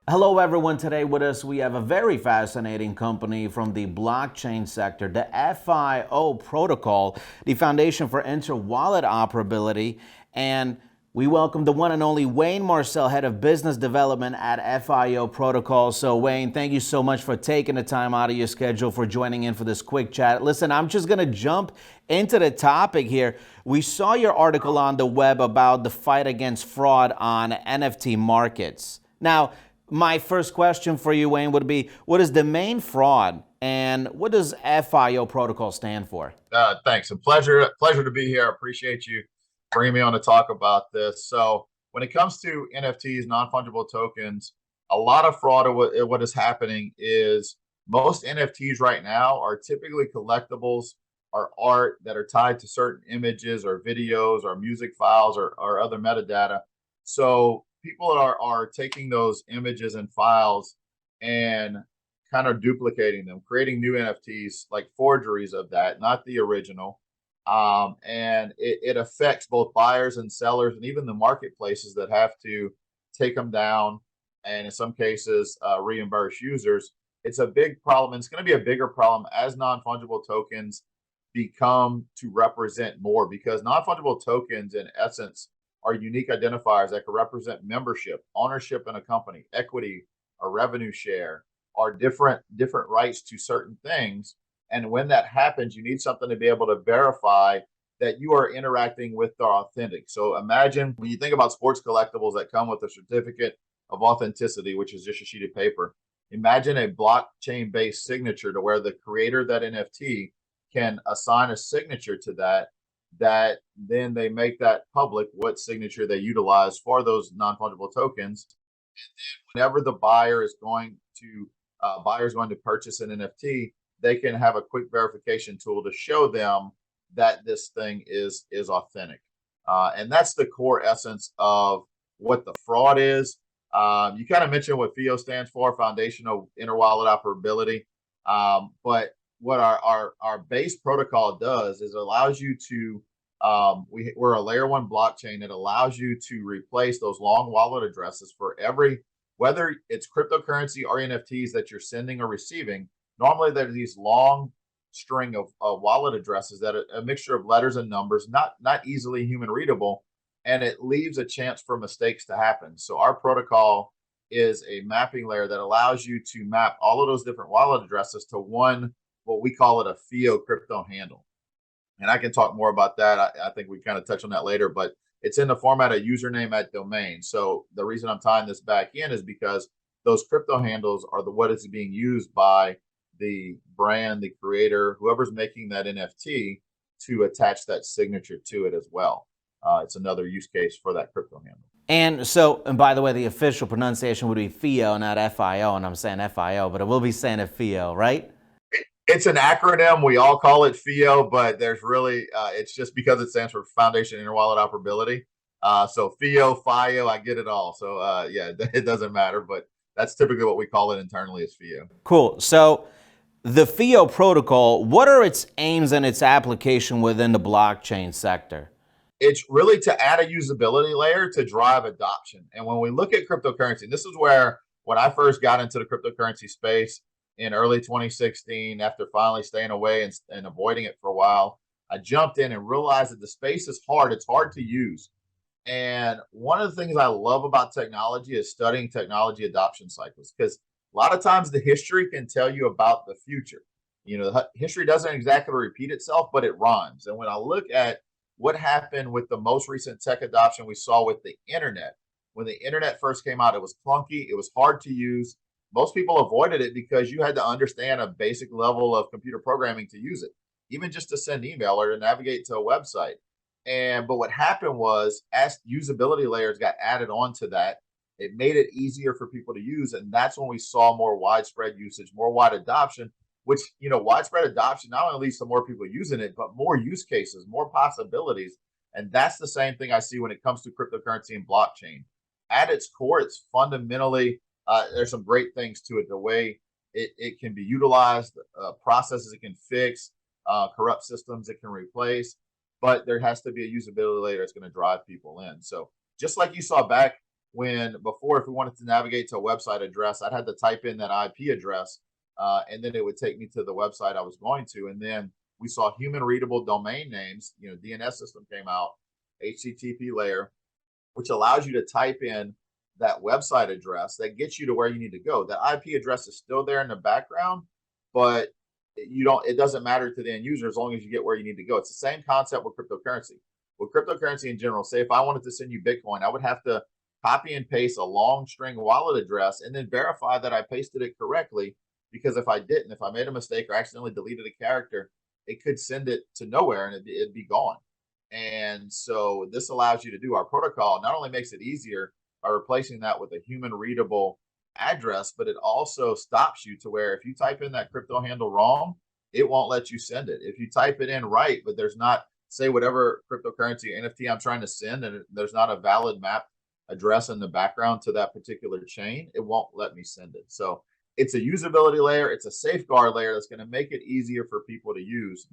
Hello, everyone. Today with us, we have a very fascinating company from the blockchain sector, the FIO Protocol, the Foundation for Interwallet Operability. And we welcome the one and only Wayne Marcel, Head of Business Development at FIO Protocol. So, Wayne, thank you so much for taking the time out of your schedule for joining in for this quick chat. Listen, I'm just going to jump into the topic here. We saw your article on the web about the fight against fraud on NFT markets. Now, my first question for you, Wayne, would be, what is the main fraud and what does FIO protocol stand for? Thanks. A pleasure to be here. I appreciate you bringing me on to talk about this. So when it comes to NFTs, non-fungible tokens, a lot of fraud of what is happening is most NFTs right now are typically collectibles or art that are tied to certain images or videos or music files or other metadata. So people are taking those images and files and kind of duplicating them, creating new NFTs, like forgeries of that, not the original. And it affects both buyers and sellers and even the marketplaces that have to take them down and in some cases reimburse users. It's a big problem. And it's going to be a bigger problem as non-fungible tokens become to represent more, because non-fungible tokens in essence are unique identifiers that can represent membership, ownership in a company, equity, or revenue share, or different rights to certain things. And when that happens, you need something to be able to verify that you are interacting with the authentic. So imagine when you think about sports collectibles that come with a certificate of authenticity, which is just a sheet of paper. Imagine a blockchain based signature to where the creator of that NFT can assign a signature to that then they make that public, what signature they utilize for those non-fungible tokens. And then whenever the buyer is going to purchase an NFT, they can have a quick verification tool to show them that this thing is authentic. And that's the core essence of what the fraud is. You kind of mentioned what FIO stands for, Foundational Interwallet Operability. But what our base protocol does is it allows you to we're a layer one blockchain that allows you to replace those long wallet addresses for every, whether it's cryptocurrency or NFTs that you're sending or receiving. Normally there's these long string of wallet addresses that are a mixture of letters and numbers, not easily human readable, and it leaves a chance for mistakes to happen. So our protocol is a mapping layer that allows you to map all of those different wallet addresses to one, what we call it, a FIO crypto handle. And I can talk more about that. I think we kind of touch on that later, but it's in the format of username at domain. So the reason I'm tying this back in is because those crypto handles are what is being used by the brand, the creator, whoever's making that NFT to attach that signature to it as well. It's another use case for that crypto handle. And so, and by the way, the official pronunciation would be FIO, not FIO, and I'm saying FIO, but I will be saying it FIO, right? It's an acronym. We all call it FIO, but there's really it's just because it stands for Foundation Interwallet Operability. So FIO, I get it all. So yeah, it doesn't matter, but that's typically what we call it internally as FIO. Cool. So, the FIO protocol, what are its aims and its application within the blockchain sector? It's really to add a usability layer to drive adoption. And when we look at cryptocurrency, this is where when I first got into the cryptocurrency space in early 2016, after finally staying away and avoiding it for a while, I jumped in and realized that the space is hard. It's hard to use. And one of the things I love about technology is studying technology adoption cycles, because a lot of times the history can tell you about the future. You know, history doesn't exactly repeat itself, but it rhymes. And when I look at what happened with the most recent tech adoption we saw with the internet, when the internet first came out, it was clunky, it was hard to use. Most people avoided it because you had to understand a basic level of computer programming to use it, even just to send email or to navigate to a website. And but what happened was, as usability layers got added onto that, it made it easier for people to use, and that's when we saw more widespread usage, more wide adoption. Which, you know, widespread adoption not only leads to more people using it, but more use cases, more possibilities. And that's the same thing I see when it comes to cryptocurrency and blockchain. At its core, it's fundamentally there's some great things to it. The way it can be utilized, processes it can fix, corrupt systems it can replace, but there has to be a usability layer that's going to drive people in. So just like you saw back when before, if we wanted to navigate to a website address, I'd had to type in that IP address, and then it would take me to the website I was going to. And then we saw human readable domain names. DNS system came out, HTTP layer, which allows you to type in that website address that gets you to where you need to go. The IP address is still there in the background, but it doesn't matter to the end user as long as you get where you need to go. It's the same concept with cryptocurrency. With cryptocurrency in general, say if I wanted to send you Bitcoin, I would have to copy and paste a long string wallet address and then verify that I pasted it correctly. Because if I didn't, if I made a mistake or accidentally deleted a character, it could send it to nowhere and it'd be gone. And so this allows you to do our protocol, not only makes it easier by replacing that with a human readable address, but it also stops you to where if you type in that crypto handle wrong, it won't let you send it. If you type it in right, but there's not, say, whatever cryptocurrency or NFT I'm trying to send, and there's not a valid map address in the background to that particular chain, it won't let me send it. So it's a usability layer, it's a safeguard layer that's going to make it easier for people to use.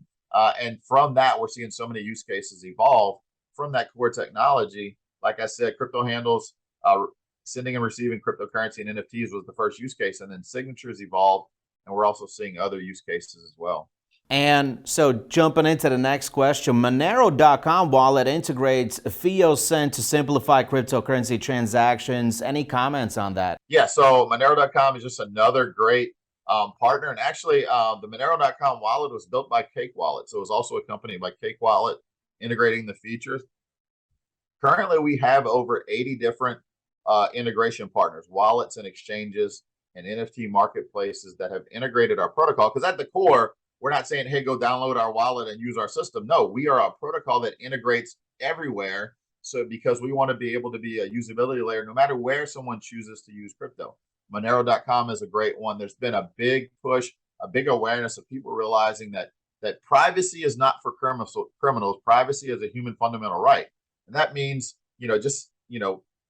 And from that, we're seeing so many use cases evolve from that core technology. Like I said, crypto handles, sending and receiving cryptocurrency and NFTs was the first use case, and then signatures evolved, and we're also seeing other use cases as well. And so jumping into the next question, Monero.com wallet integrates FIO Send to simplify cryptocurrency transactions. Any comments on that? Yeah, so Monero.com is just another great partner. And actually, the Monero.com wallet was built by Cake Wallet. So it was also a company by Cake Wallet integrating the features. Currently, we have over 80 different integration partners, wallets and exchanges and NFT marketplaces that have integrated our protocol. Because at the core, we're not saying, hey, go download our wallet and use our system. No, we are a protocol that integrates everywhere. So because we want to be able to be a usability layer, no matter where someone chooses to use crypto. Monero.com is a great one. There's been a big push, a big awareness of people realizing that privacy is not for criminals. Privacy is a human fundamental right. And that means,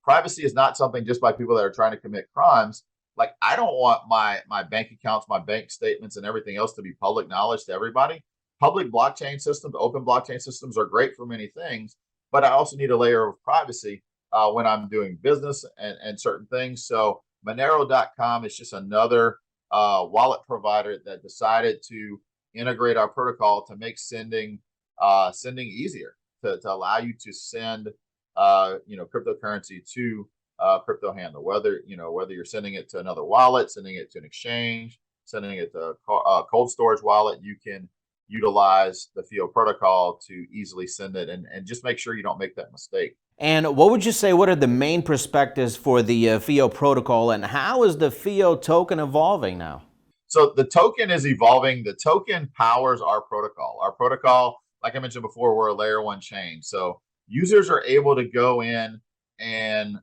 privacy is not something just by people that are trying to commit crimes. Like, I don't want my bank accounts, my bank statements, and everything else to be public knowledge to everybody. Public blockchain systems, open blockchain systems are great for many things, but I also need a layer of privacy when I'm doing business and certain things. So Monero.com is just another wallet provider that decided to integrate our protocol to make sending easier, to allow you to send cryptocurrency to crypto handle, whether you're sending it to another wallet, sending it to an exchange, sending it to a cold storage wallet, you can utilize the FIO protocol to easily send it and just make sure you don't make that mistake. And what would you say, what are the main perspectives for the FIO protocol, and how is the FIO token evolving now? So the token is evolving. The token powers our protocol. Our protocol, like I mentioned before, we're a layer one chain. So users are able to go in and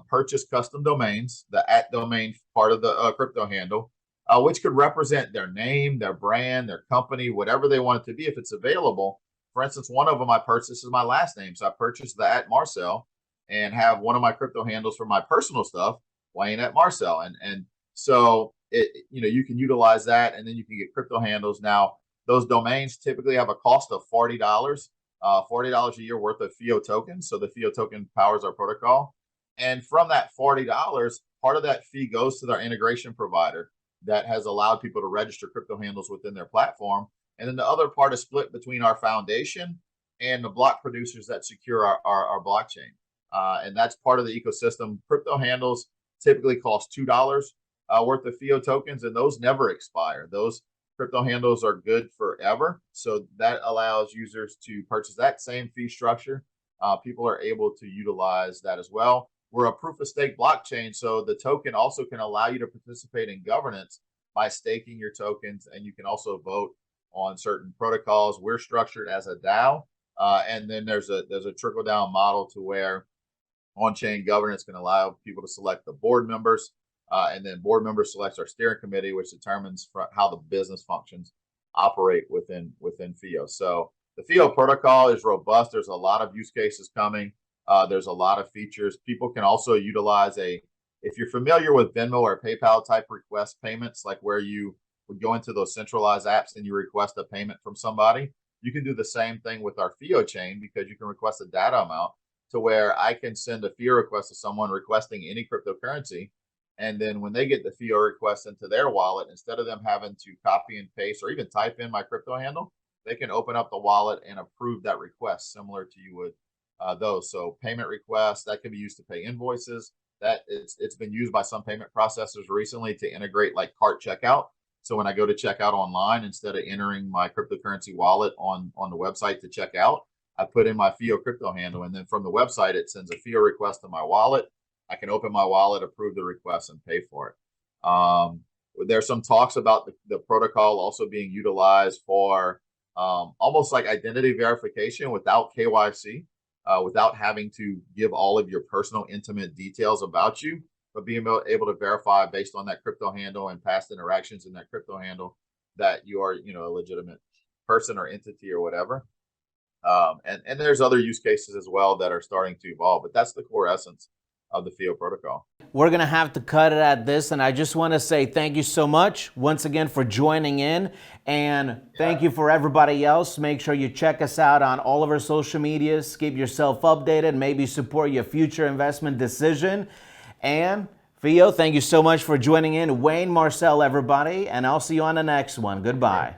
purchase custom domains, the @domain part of the crypto handle, which could represent their name, their brand, their company, whatever they want it to be if it's available. For instance, one of them I purchased is my last name. So I purchased the @Marcel and have one of my crypto handles for my personal stuff, Wayne @Marcel. And so you can utilize that, and then you can get crypto handles. Now, those domains typically have a cost of $40, $40 a year worth of FIO tokens. So the FIO token powers our protocol. And from that $40, part of that fee goes to their integration provider that has allowed people to register crypto handles within their platform. And then the other part is split between our foundation and the block producers that secure our blockchain. And that's part of the ecosystem. Crypto handles typically cost $2 worth of FIO tokens, and those never expire. Those crypto handles are good forever. So that allows users to purchase that same fee structure. People are able to utilize that as well. We're a proof of stake blockchain, so the token also can allow you to participate in governance by staking your tokens, and you can also vote on certain protocols. We're structured as a DAO, and then there's a trickle down model to where on-chain governance can allow people to select the board members, and then board members selects our steering committee, which determines how the business functions operate within FIO. So the FIO protocol is robust. There's a lot of use cases coming. There's a lot of features. People can also utilize if you're familiar with Venmo or PayPal type request payments, like where you would go into those centralized apps and you request a payment from somebody, you can do the same thing with our FIO chain, because you can request a data amount to where I can send a FIO request to someone requesting any cryptocurrency. And then when they get the FIO request into their wallet, instead of them having to copy and paste or even type in my crypto handle, they can open up the wallet and approve that request, similar to you would those. So payment requests that can be used to pay invoices. That it's been used by some payment processors recently to integrate like cart checkout. So when I go to checkout online, instead of entering my cryptocurrency wallet on the website to check out, I put in my FIO crypto handle, and then from the website, it sends a FIO request to my wallet. I can open my wallet, approve the request, and pay for it. There's some talks about the protocol also being utilized for almost like identity verification without KYC, without having to give all of your personal intimate details about you, but being able to verify based on that crypto handle and past interactions in that crypto handle that you are, a legitimate person or entity or whatever. And there's other use cases as well that are starting to evolve, but that's the core essence of the FIO protocol. We're going to have to cut it at this, and I just want to say thank you so much once again for joining in, and thank you for everybody else. Make sure you check us out on all of our social medias. Keep yourself updated, maybe support your future investment decision. And FIO, thank you so much for joining in. Wayne, Marcel, everybody, and I'll see you on the next one. Goodbye.